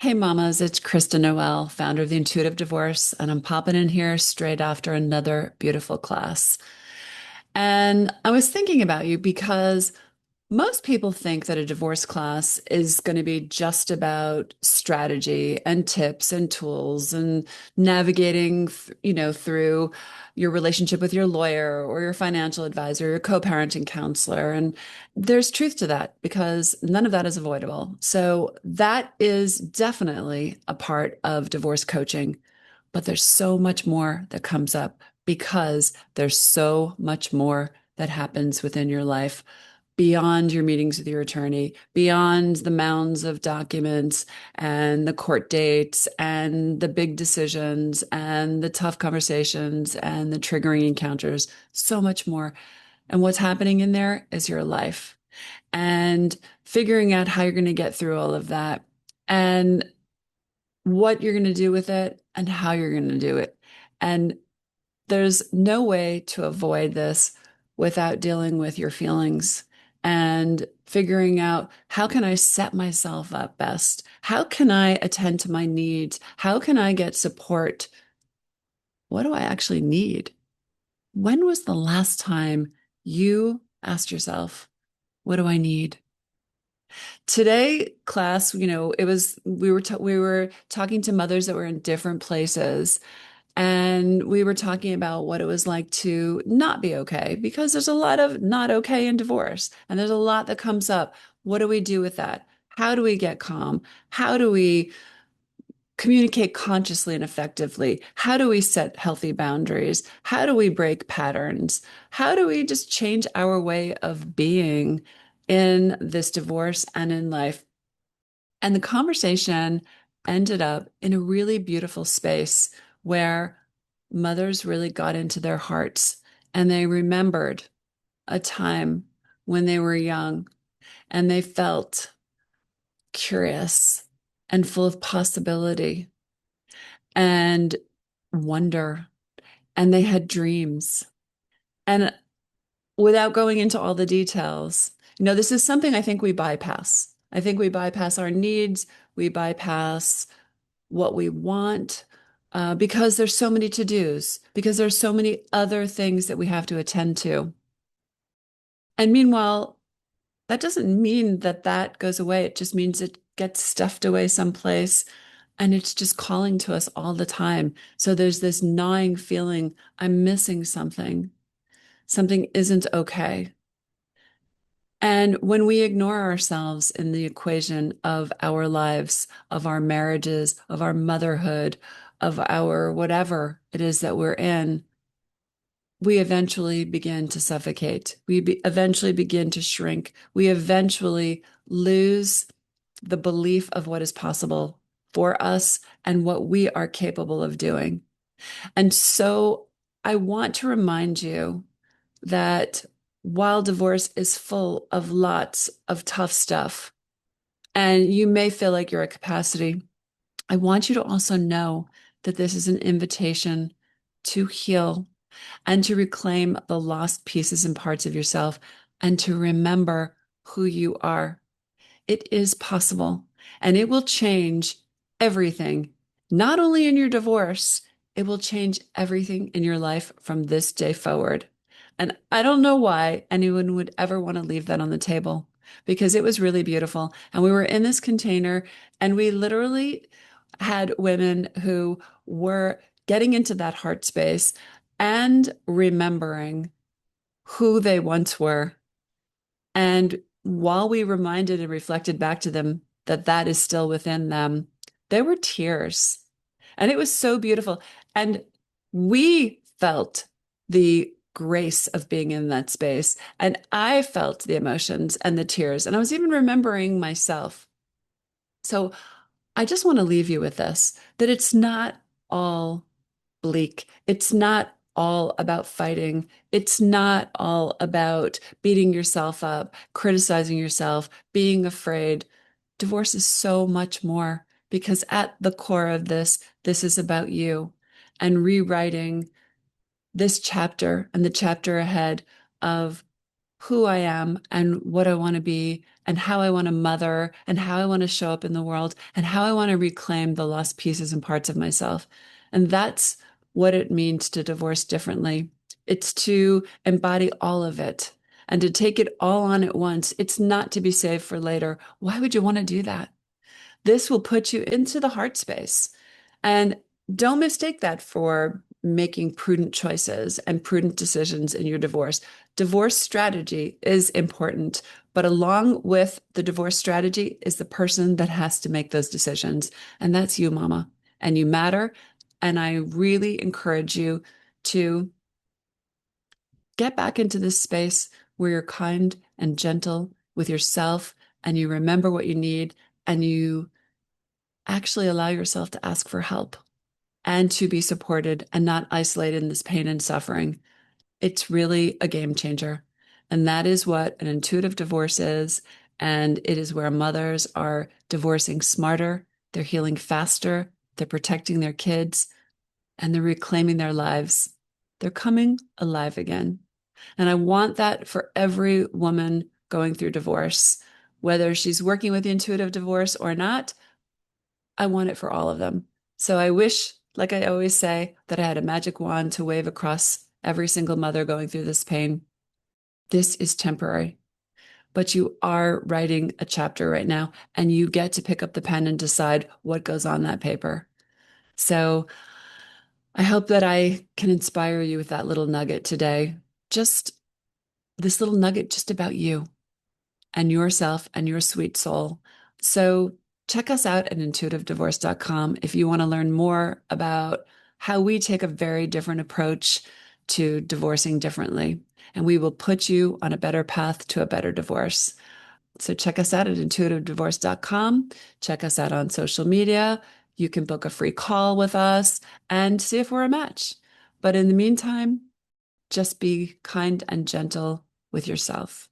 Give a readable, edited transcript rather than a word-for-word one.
Hey mamas, it's Kristen Noel, founder of the Intuitive Divorce, and I'm popping in here straight after another beautiful class. And I was thinking about you because most people think that a divorce class is going to be just about strategy and tips and tools and navigating, through your relationship with your lawyer or your financial advisor, your co-parenting counselor. And there's truth to that because none of that is avoidable. So that is definitely a part of divorce coaching. But there's so much more that comes up because there's so much more that happens within your life beyond your meetings with your attorney, beyond the mounds of documents and the court dates and the big decisions and the tough conversations and the triggering encounters, so much more. And what's happening in there is your life and figuring out how you're going to get through all of that and what you're going to do with it and how you're going to do it. And there's no way to avoid this without dealing with your feelings and figuring out how can I set myself up best? How can I attend to my needs? How can I get support? What do I actually need? When was the last time you asked yourself, what do I need? Today, class, it was we were talking to mothers that were in different places. And we were talking about what it was like to not be okay, because there's a lot of not okay in divorce, and there's a lot that comes up. What do we do with that? How do we get calm? How do we communicate consciously and effectively? How do we set healthy boundaries? How do we break patterns? How do we just change our way of being in this divorce and in life? And the conversation ended up in a really beautiful space where mothers really got into their hearts and they remembered a time when they were young and they felt curious and full of possibility and wonder. And they had dreams. And without going into all the details, this is something I think we bypass. I think we bypass our needs, we bypass what we want, because there's so many to-dos, because there's so many other things that we have to attend to. And meanwhile, that doesn't mean that that goes away. It just means it gets stuffed away someplace and it's just calling to us all the time. So there's this gnawing feeling, I'm missing something. Something isn't okay. And when we ignore ourselves in the equation of our lives, of our marriages, of our motherhood, of our whatever it is that we're in, we eventually begin to suffocate. Eventually begin to shrink. We eventually lose the belief of what is possible for us and what we are capable of doing. And so I want to remind you that while divorce is full of lots of tough stuff, and you may feel like you're at capacity, I want you to also know that this is an invitation to heal and to reclaim the lost pieces and parts of yourself and to remember who you are. It is possible, and it will change everything, not only in your divorce, it will change everything in your life from this day forward. And I don't know why anyone would ever want to leave that on the table because it was really beautiful. And we were in this container, and we literally had women who were getting into that heart space and remembering who they once were. And while we reminded and reflected back to them that that is still within them, there were tears. And it was so beautiful. And we felt the grace of being in that space. And I felt the emotions and the tears. And I was even remembering myself. So I just want to leave you with this, that it's not all bleak. It's not all about fighting. It's not all about beating yourself up, criticizing yourself, being afraid. Divorce is so much more because at the core of this, this is about you and rewriting this chapter and the chapter ahead of who I am and what I want to be and how I want to mother and how I want to show up in the world and how I want to reclaim the lost pieces and parts of myself. And that's what it means to divorce differently. It's to embody all of it and to take it all on at once. It's not to be saved for later. Why would you want to do that? This will put you into the heart space. And don't mistake that for making prudent choices and prudent decisions in your divorce. Divorce strategy is important, but along with the divorce strategy is the person that has to make those decisions. And that's you, mama. And you matter. And I really encourage you to get back into this space where you're kind and gentle with yourself and you remember what you need and you actually allow yourself to ask for help and to be supported and not isolated in this pain and suffering. It's really a game changer. And that is what an intuitive divorce is. And it is where mothers are divorcing smarter, they're healing faster, they're protecting their kids, and they're reclaiming their lives. They're coming alive again. And I want that for every woman going through divorce, whether she's working with the intuitive divorce or not. I want it for all of them. So I wish, like I always say, that I had a magic wand to wave across every single mother going through this pain. This is temporary, but you are writing a chapter right now, and you get to pick up the pen and decide what goes on that paper. So I hope that I can inspire you with that little nugget today. Just this little nugget just about you and yourself and your sweet soul. So check us out at intuitivedivorce.com if you want to learn more about how we take a very different approach to divorcing differently. And we will put you on a better path to a better divorce. So check us out at intuitivedivorce.com. Check us out on social media. You can book a free call with us and see if we're a match. But in the meantime, just be kind and gentle with yourself.